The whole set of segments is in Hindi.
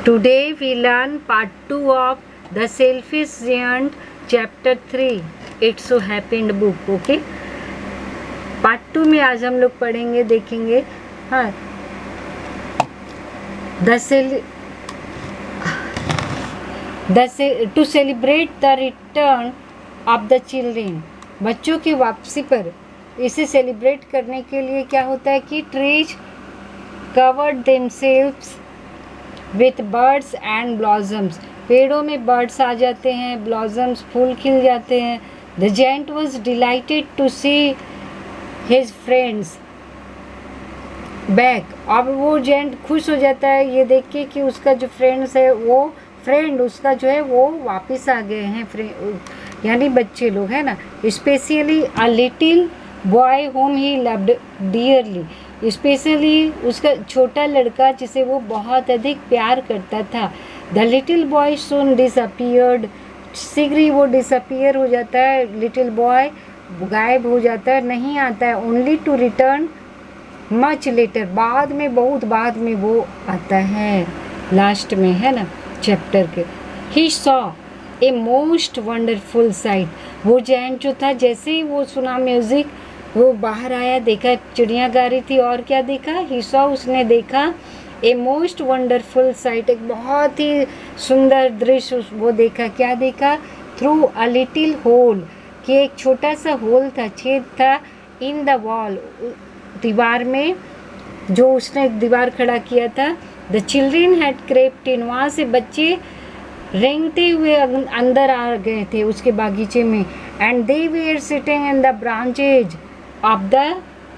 Today we learn part 2 of The Selfish Giant chapter 3. It's so happened book. Okay. Part 2 में आज हम लोग पढ़ेंगे, देखेंगे। हाँ, to celebrate the return of the children. बच्चों की वापसी पर इसे सेलिब्रेट करने के लिए क्या होता है कि trees covered themselves with birds and blossoms. पेड़ों में बर्ड्स आ जाते हैं, ब्लॉसम्स फूल खिल जाते हैं। The giant was delighted to see his friends back. अब वो जायंट खुश हो जाता है ये देख के कि उसका जो फ्रेंड्स है, वो फ्रेंड उसका जो है वो वापस आ गए हैं, यानी बच्चे लोग है ना। Specially a little boy home he loved dearly. Specially उसका छोटा लड़का जिसे वो बहुत अधिक प्यार करता था। The little boy soon disappeared. शीघ्र ही वो डिसअपियर हो जाता है, लिटिल बॉय गायब हो जाता है, नहीं आता है। Only to return much later. बाद में, बहुत बाद में वो आता है, लास्ट में है ना चैप्टर के। He saw a most wonderful site. वो जायंट जो था, जैसे ही वो सुना म्यूजिक, वो बाहर आया, देखा चिड़िया गा रही थी, और क्या देखा, ही सॉ उसने देखा ए मोस्ट वंडरफुल साइट, एक बहुत ही सुंदर दृश्य वो देखा। क्या देखा? थ्रू अ लिटिल होल, कि एक छोटा सा होल था, छेद था, इन द वॉल, दीवार में, जो उसने एक दीवार खड़ा किया था। द चिल्ड्रेन हैड क्रेप्ट इन। वहाँ से बच्चे रेंगते हुए अंदर आ गए थे उसके बागीचे में। And they were sitting in the branches of the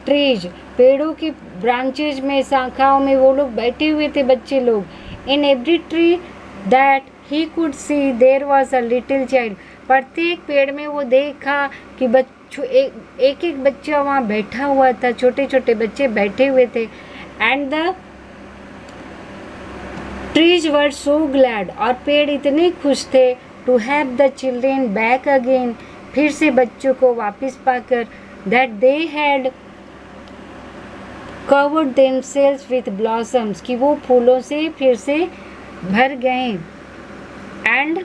trees. पेड़ों की ब्रांचेज में, शाखाओं में वो लोग बैठे हुए थे बच्चे लोग। In every tree that he could see there was a little child. प्रत्येक पेड़ में वो देखा कि एक एक बच्चा वहाँ बैठा हुआ था, छोटे छोटे बच्चे बैठे हुए थे। And the trees were so glad. और पेड़ इतने खुश थे, to have the children back again, फिर से बच्चों को वापस पाकर। That they had covered themselves with blossoms, कि वो फूलों से फिर से भर गए। And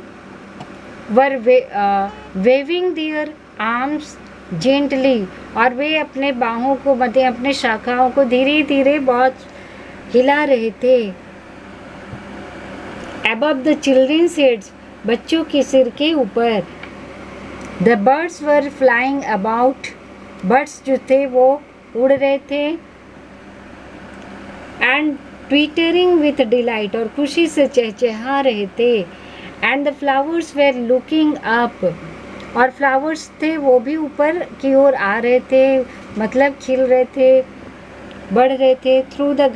were waving their arms gently, और वे अपने बाहों को, मतलब अपने शाखाओं को धीरे धीरे बहुत हिला रहे थे। Above the children's heads, बच्चों के सिर के ऊपर। The birds were flying about, birds जो थे वो उड़ रहे थे। And twittering with delight, और खुशी से चहचहा रहे थे। And the flowers were looking up, और फ्लावर्स थे वो भी ऊपर की ओर आ रहे थे, मतलब खिल रहे थे, बढ़ रहे थे। थ्रू द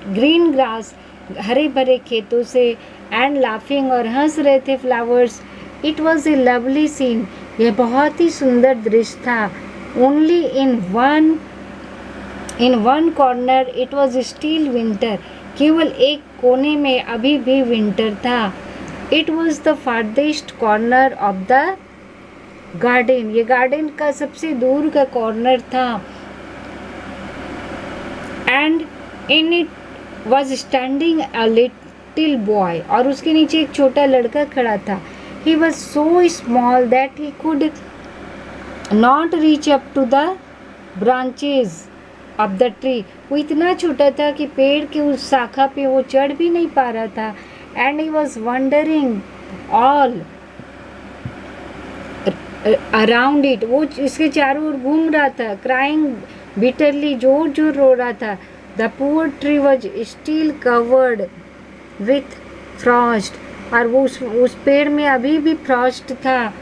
ग्रीन ग्रास, हरे भरे खेतों से। एंड लाफिंग, और हंस रहे थे flowers. It was a lovely scene, यह बहुत ही सुंदर दृश्य था। Only in one corner it was still winter, केवल एक कोने में अभी भी विंटर था। It was the farthest corner of the garden, ये गार्डन का सबसे दूर का कॉर्नर था। And in it was standing a little boy, और उसके नीचे एक छोटा लड़का खड़ा था। He was so small that he could not reach up to the branches of the tree. वो इतना छोटा था कि पेड़ के उस शाखा पे वो चढ़ भी नहीं पा रहा था। And he was wondering all around it, वो इसके चारों ओर घूम रहा था। क्राइंग बिटरली, जोर जोर रो रहा था। The poor tree was still covered with Frost, और वो उस पेड़ में अभी भी फ्रॉस्ट था,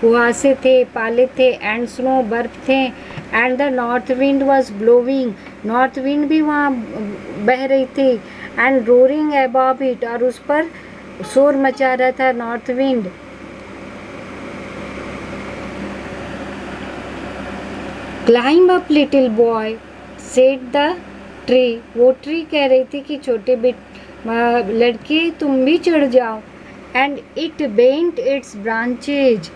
कुहासे थे, पाले थे। एंड स्नो, बर्फ थे। And the north wind was blowing, north wind भी वहाँ बह रही थी। एंड रोरिंग अबव इट, और उस पर शोर मचा रहा था north wind. Climb up little boy said the tree, वो ट्री कह रही थी कि छोटे लड़के तुम भी चढ़ जाओ। And it bent it's branches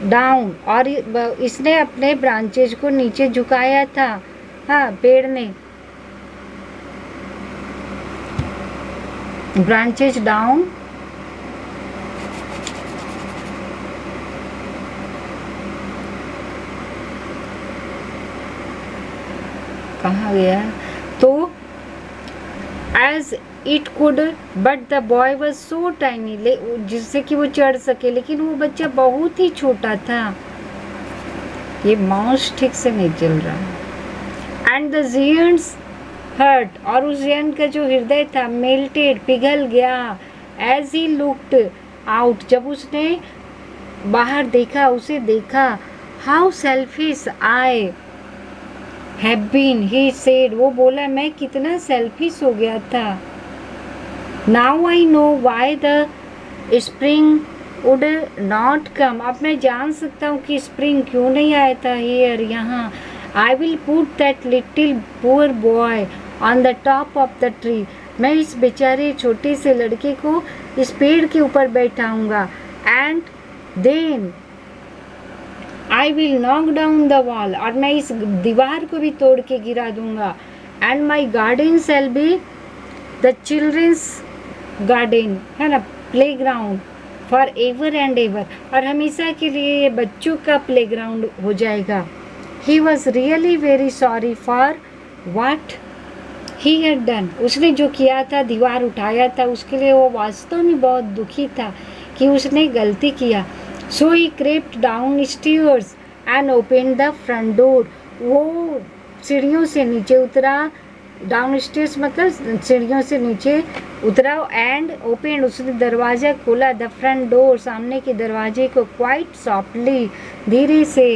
down, और इसने अपने ब्रांचेज को नीचे झुकाया था। हाँ, पेड़ ने। branches down, कहाँ गया? तो as it could, but the boy was so tiny, जिससे कि वो चढ़ सके, लेकिन वो बच्चा बहुत ही छोटा था। ये माउस ठीक से नहीं चल रहा है। And the giant's heart, और उस giant का जो हृदय था melted, पिघल गया। As he looked out, जब उसने बाहर देखा, उसे देखा। How selfish I have been, he said, वो बोला मैं कितना selfish हो गया था। Now I know why the spring would not come, अब मैं जान सकता हूँ कि स्प्रिंग क्यों नहीं आया था here, यहाँ। I will put that little poor boy on the top of the tree, मैं इस बेचारे छोटे से लड़के को इस पेड़ के ऊपर बैठाऊंगा। And then I will knock down the wall, और मैं इस दीवार को भी तोड़ के गिरा दूंगा। And my garden shall be the children's garden, है ना, playground for ever and ever, और हमेशा के लिए ये बच्चों का प्लेग्राउंड हो जाएगा। He was really very sorry for what he had done, उसने जो किया था, दीवार उठाया था, उसके लिए वो वास्तव में बहुत दुखी था कि उसने गलती किया। So he crept down stairs and opened the front door, वो सीढ़ियों से नीचे उतरा, डाउन स्टेयर्स मतलब सीढ़ियों से नीचे उतरा, एंड ओपन, उसने दरवाज़ा खोला, द फ्रंट डोर, सामने के दरवाजे को, क्वाइट सॉफ्टली, धीरे से,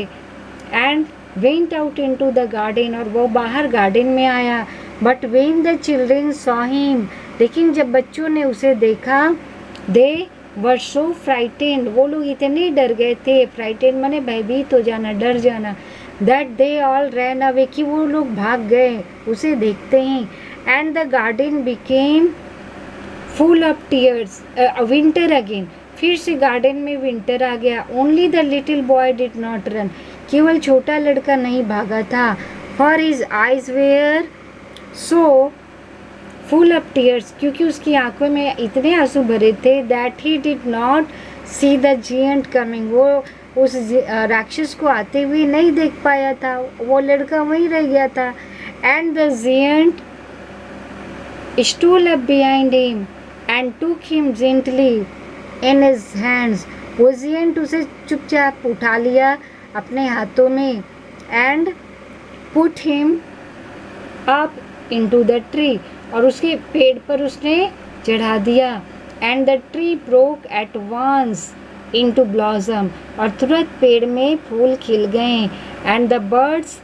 and went out into the garden, और वो बाहर गार्डन में आया। But when the children saw him, लेकिन जब बच्चों ने उसे देखा, दे वर सो फ्राइटेंड, वो लोग इतने डर गए थे, फ्राइटेंड माने भयभीत हो जाना, डर जाना, that they all ran away, कि वो लोग भाग गए उसे देखते ही। And the garden became full of tears, winter again, फिर से गार्डन में विंटर आ गया। Only the little boy did not run, केवल छोटा लड़का नहीं भागा था, for his eyes were so full of tears, क्योंकि उसकी आंखों में इतने आंसू भरे थे, that he did not see the giant coming, वो उस राक्षस को आते हुए नहीं देख पाया था, वो लड़का वहीं रह गया था। And the giant stole up behind him and took him gently in his hands, वो जियंट उसे चुपचाप उठा लिया अपने हाथों में, and put him up into the tree, और उसके पेड़ पर उसने चढ़ा दिया। And the tree broke at once into blossom, और तुरंत पेड़ में फूल खिल गए। And the birds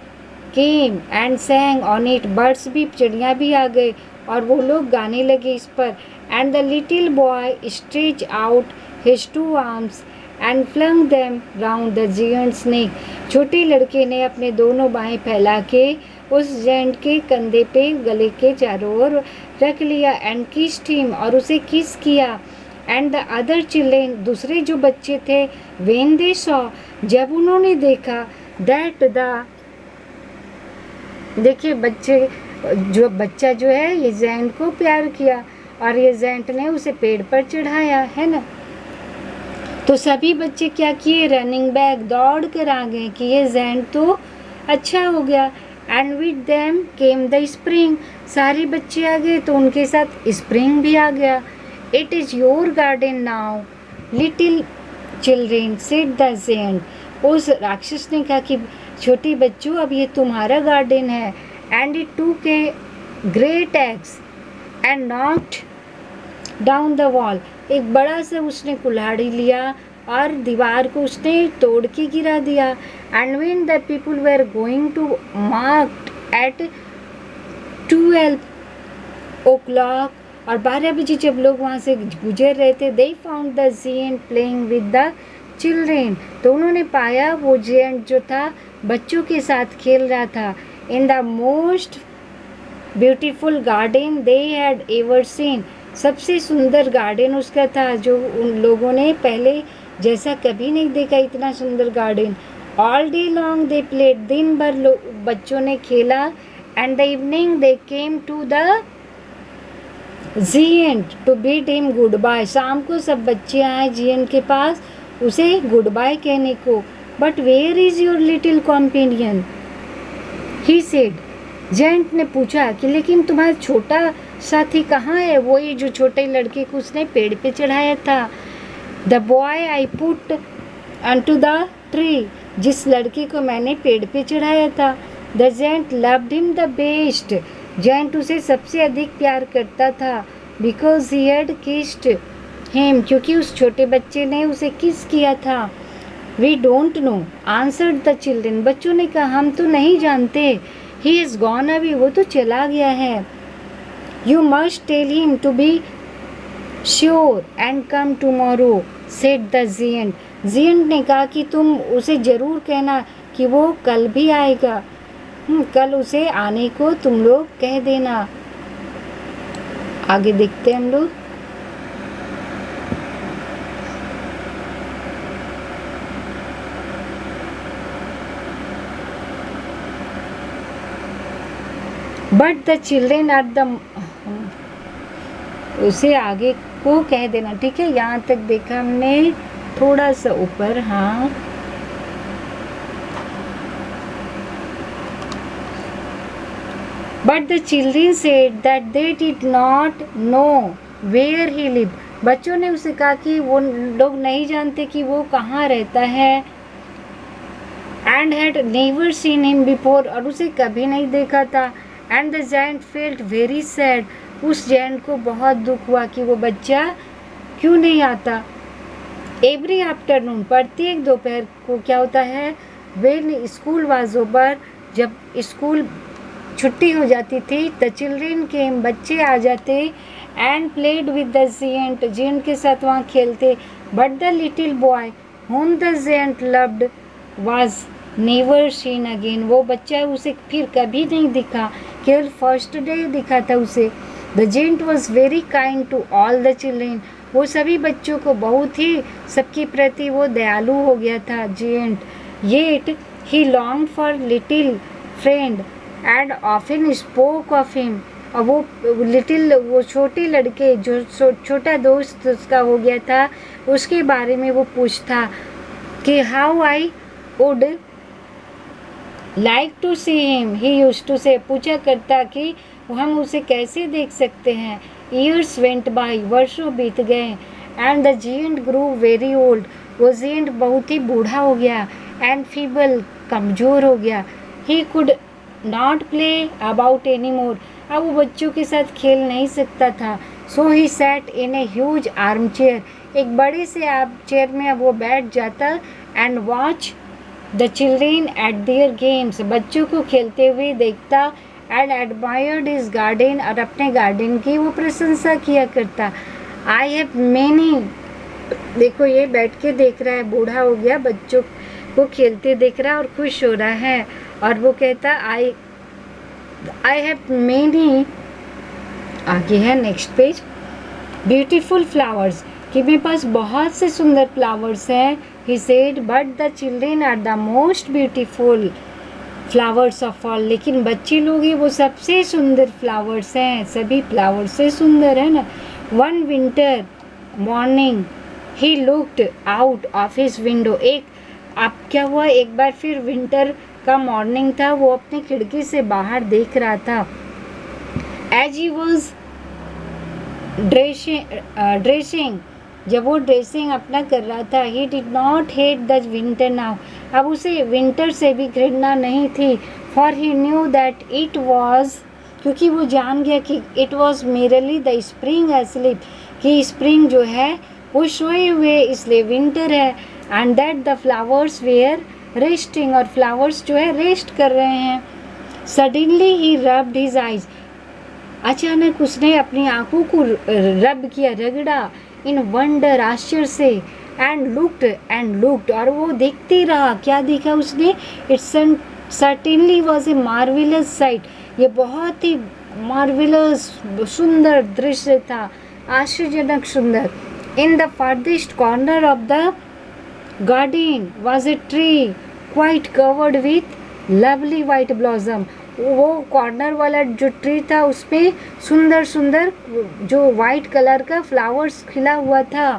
came and sang on it, birds भी, चिड़िया भी आ गए और वो लोग गाने लगे इस पर। And the little boy stretch out his two arms and flung them round the giant's neck, छोटे लड़के ने अपने दोनों बाहें फैला के उस जेंट के कंधे पे, गले के चारों ओर रख लिया। एंड किस्ड हिम, और उसे किस किया। एंड द अदर चिल्ड्रन, दूसरे जो बच्चे थे, व्हेन दे सॉ, जब उन्होंने देखा, दैट द, देखिए बच्चे, जो बच्चा जो है ये जेंट को प्यार किया और ये जेंट ने उसे पेड़ पर चढ़ाया, है ना। तो सभी बच्चे क्या किए, रनिंग बैक, दौड़ कर आ गए कि ये जेंट तो अच्छा हो गया। And with them came the spring, सारे बच्चे आ गए तो उनके साथ स्प्रिंग भी आ गया। It is your garden now little children said the giant, उस राक्षस ने कहा कि छोटे बच्चों अब ये तुम्हारा गार्डन है। And it took a great x and knocked down the wall, एक बड़ा सा उसने कुल्हाड़ी लिया और दीवार को उसने तोड़ के गिरा दिया। And when the people were going to market at 12 o'clock, और 12 बजे जब लोग वहाँ से गुजर रहे थे, they found the giant playing with the children, तो उन्होंने पाया वो जियंट जो था बच्चों के साथ खेल रहा था। In the most beautiful garden they had ever seen, सबसे सुंदर गार्डन उसका था जो उन लोगों ने पहले जैसा कभी नहीं देखा, इतना सुंदर garden. All day long they played, दिन भर बच्चों ने खेला। And the evening they came to the giant to bid him goodbye. शाम को सब बच्चे आए जियन के पास उसे गुड बाय कहने को। But where is your little companion he said. Giant ने पूछा कि लेकिन तुम्हारा छोटा साथी कहाँ है? वही जो छोटे लड़के को उसने पेड़ पे चढ़ाया था। The boy I put onto the tree. जिस लड़के को मैंने पेड़ पे चढ़ाया था। The giant loved him the best. Giant उसे सबसे अधिक प्यार करता था। Because he had kissed him, क्योंकि उस छोटे बच्चे ने उसे किस किया था। We don't know answered the children. बच्चों ने कहा हम तो नहीं जानते। ही इज़ गॉन अवे, वो तो चला गया है। You must tell him to be sure and come tomorrow said the giant. Giant ने कहा कि तुम उसे ज़रूर कहना कि वो कल भी आएगा। कल उसे आने को तुम लोग कह देना। आगे देखते हैं हम लोग। But the children are the, उसे आगे को कह देना। ठीक है, यहाँ तक देखा हमने, थोड़ा सा ऊपर। हाँ, but the children said that they did not know where he live. बच्चों ने उसे कहा कि वो लोग नहीं जानते कि वो कहाँ रहता है। And had never seen him before, और उसे कभी नहीं देखा था। And the giant felt very sad. उस जायंट को बहुत दुख हुआ कि वो बच्चा क्यों नहीं आता। एवरी आफ्टरनून, प्रत्येक दोपहर को क्या होता है, व्हेन स्कूल वाज ओवर, जब स्कूल छुट्टी हो जाती थी, द चिल्ड्रेन केम, बच्चे आ जाते। And played with the giant, giant के साथ वहाँ खेलते। But the little boy whom the giant loved was never seen again। वो बच्चा उसे फिर कभी नहीं दिखा, केवल फर्स्ट डे दिखा था उसे। The giant was very kind to all the children. वो सभी बच्चों को बहुत ही, सबके प्रति वो दयालु हो गया था giant. Yet he long for little friend and often spoke of him. और वो लिटिल, वो छोटे लड़के जो छोटा दोस्त उसका हो गया था, उसके बारे में वो पूछता कि how I would like to see him he used to say. पूछा करता कि हम उसे कैसे देख सकते हैं। ईयर्स वेंट बाय, वर्षों बीत गए। And the giant grew very old, वो जियंट बहुत ही बूढ़ा हो गया। एंड फीबल, कमज़ोर हो गया। He could not play about any more, अब वो बच्चों के साथ खेल नहीं सकता था। So he sat in a huge armchair, एक बड़े से आर्म चेयर में अब वो बैठ जाता। And watch the children eight there games, बच्चों को खेलते हुए देखता। एंड एडमायर्ड हिज गार्डन, और अपने गार्डन की वो प्रशंसा किया करता। आई हैव मैनी, देखो ये बैठ के देख रहा है, बूढ़ा हो गया, बच्चों को खेलते देख रहा है और खुश हो रहा है। और वो कहता आई हैव मैनी, आगे है नेक्स्ट पेज, ब्यूटीफुल फ्लावर्स, कि मेरे पास बहुत से सुंदर फ्लावर्स हैं। He said but the children are the most beautiful flowers of all, लेकिन बच्चे लोग ही वो सबसे सुंदर फ्लावर्स हैं, सभी फ्लावर से सुंदर है ना। One winter morning he looked out of his window, एक अब क्या हुआ, एक बार फिर विंटर का मॉर्निंग था, वो अपनी खिड़की से बाहर देख रहा था। एज ही वॉज ड्रेसिंग, जब वो ड्रेसिंग अपना कर रहा था, he did not hate the winter now, अब उसे विंटर से भी घृणा नहीं थी। For he knew that it was, क्योंकि वो जान गया कि it was merely the spring asleep, कि स्प्रिंग जो है वो सोए हुए इसलिए विंटर है। And that the flowers were resting, और फ्लावर्स जो है रेस्ट कर रहे हैं। Suddenly he rubbed his eyes, अचानक उसने अपनी आंखों को रब किया, रगड़ा। इन वंडर, आश्चर्य से। एंड लुक्ड, और वो देखते रहा। क्या देखा उसने? It's certainly was a marvellous site, ये बहुत ही मार्वेलस सुंदर दृश्य था, आश्चर्यजनक सुंदर। In the farthest corner of the garden was a tree quite covered with lovely white blossom, वो कॉर्नर वाला जो ट्री था उसमें सुंदर सुंदर जो वाइट कलर का फ्लावर्स खिला हुआ था।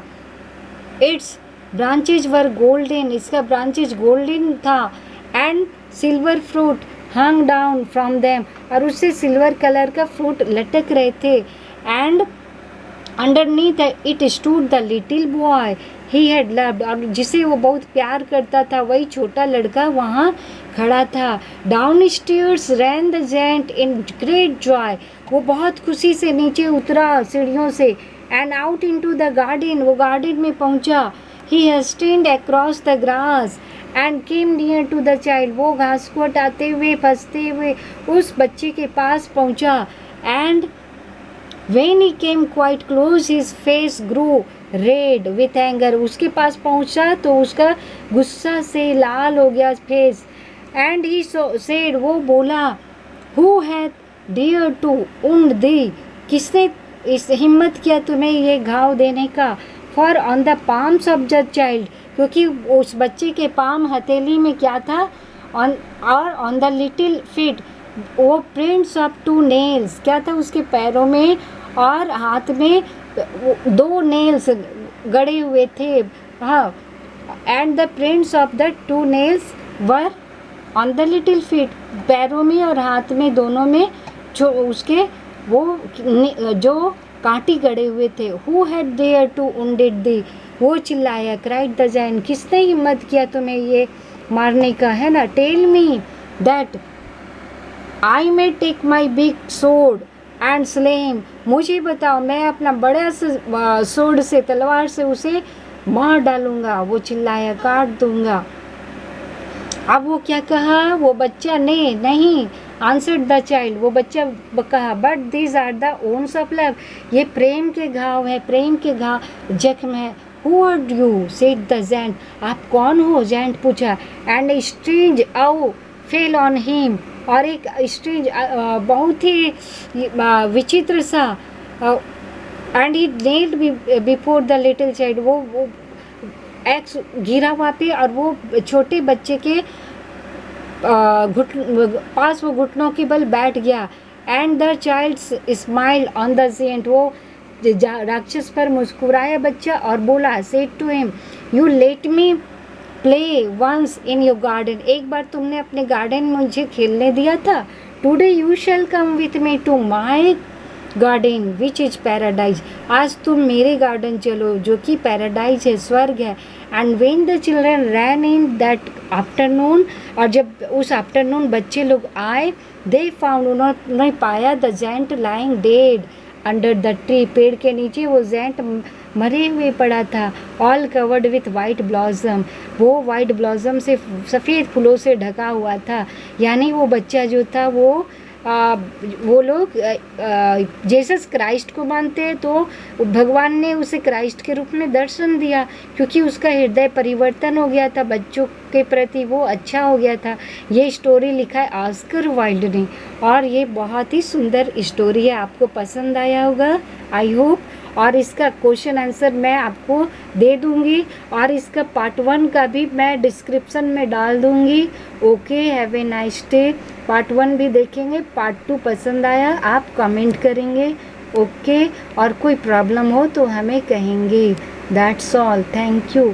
इट्स ब्रांचेज वर गोल्डन, इसका ब्रांचेज गोल्डन था। And silver fruit hung down from them, और उससे सिल्वर कलर का फ्रूट लटक रहे थे। And underneath it stood the little boy he had loved, और जिसे वो बहुत प्यार करता था वही छोटा लड़का वहाँ खड़ा था। Downstairs ran the giant in great joy, वो बहुत खुशी से नीचे उतरा सीढ़ियों से। And out into the garden, वो गार्डन में पहुँचा। He hastened across the grass and came near to the child, वो घास को हटाते हुए फंसते हुए उस बच्चे के पास पहुँचा। And when he came quite close his face grew red with anger, उसके पास पहुंचा तो उसका गुस्सा से लाल हो गया फेस। एंड ही said, वो बोला, who hath dared to wound thee, किसने इस हिम्मत किया तुम्हें ये घाव देने का। for on the palms of the child, क्योंकि उस बच्चे के पाम हथेली में क्या था, on the little feet, वो प्रिंट्स ऑफ 2 नेल्स, क्या था उसके पैरों में और हाथ में 2 नेल्स गड़े हुए थे। हाँ, and the prints of the 2 nails were on the little feet, पैरों में और हाथ में दोनों में जो उसके वो जो कांटी गड़े हुए थे। Who had dare to wounded thee, वो चिल्लाया। क्राइड द जायंट, किसने हिम्मत किया तुम्हें ये मारने का, है ना। Tell me that I may take my big sword and slay him, मुझे बताओ मैं अपना बड़ा सोर्ड से, तलवार से उसे मार डालूंगा, वो चिल्लाया, काट दूंगा। अब वो क्या कहा, वो बच्चा ने नहीं, आंसर्ड द चाइल्ड, वो बच्चा कहा, but these are the wounds of love, ये प्रेम के घाव है, प्रेम के घाव जख्म है। Who are you said the giant, आप कौन हो, जेंट पूछा। And strange awe fell on him, और एक स्ट्रेंज बहुत ही विचित्र सा, and he knelt before the little child, वो एक्स गिरा वहाँ पे और वो छोटे बच्चे के पास वो घुटनों के बल बैठ गया। And the child smile on the giant, वो राक्षस पर मुस्कुराया बच्चा और बोला, said to him, you let me play once in your garden, एक बार तुमने अपने गार्डन में मुझे खेलने दिया था। Today you shall come with me to my garden which is paradise, आज तुम मेरे गार्डन चलो जो कि पैराडाइज है, स्वर्ग है। And when the children ran in that afternoon, और जब उस आफ्टरनून बच्चे लोग आए, दे फाउंड, उन्होंने पाया the giant lying dead under the tree, पेड़ के नीचे वो जेंट मरे हुए पड़ा था। All covered with white blossom, वो वाइट ब्लॉसम से सफ़ेद फूलों से ढका हुआ था। यानी वो बच्चा जो था वो लोग जीसस क्राइस्ट को मानते हैं, तो भगवान ने उसे क्राइस्ट के रूप में दर्शन दिया, क्योंकि उसका हृदय परिवर्तन हो गया था, बच्चों के प्रति वो अच्छा हो गया था। ये स्टोरी लिखा है ऑस्कर वाइल्ड ने, और ये बहुत ही सुंदर स्टोरी है, आपको पसंद आया होगा आई होप। और इसका क्वेश्चन आंसर मैं आपको दे दूंगी, और इसका पार्ट 1 का भी मैं डिस्क्रिप्शन में डाल दूंगी। Okay, have a nice day. Part 1 भी देखेंगे, पार्ट 2 पसंद आया आप कमेंट करेंगे। ओके, और कोई प्रॉब्लम हो तो हमें कहेंगे। That's all, thank you.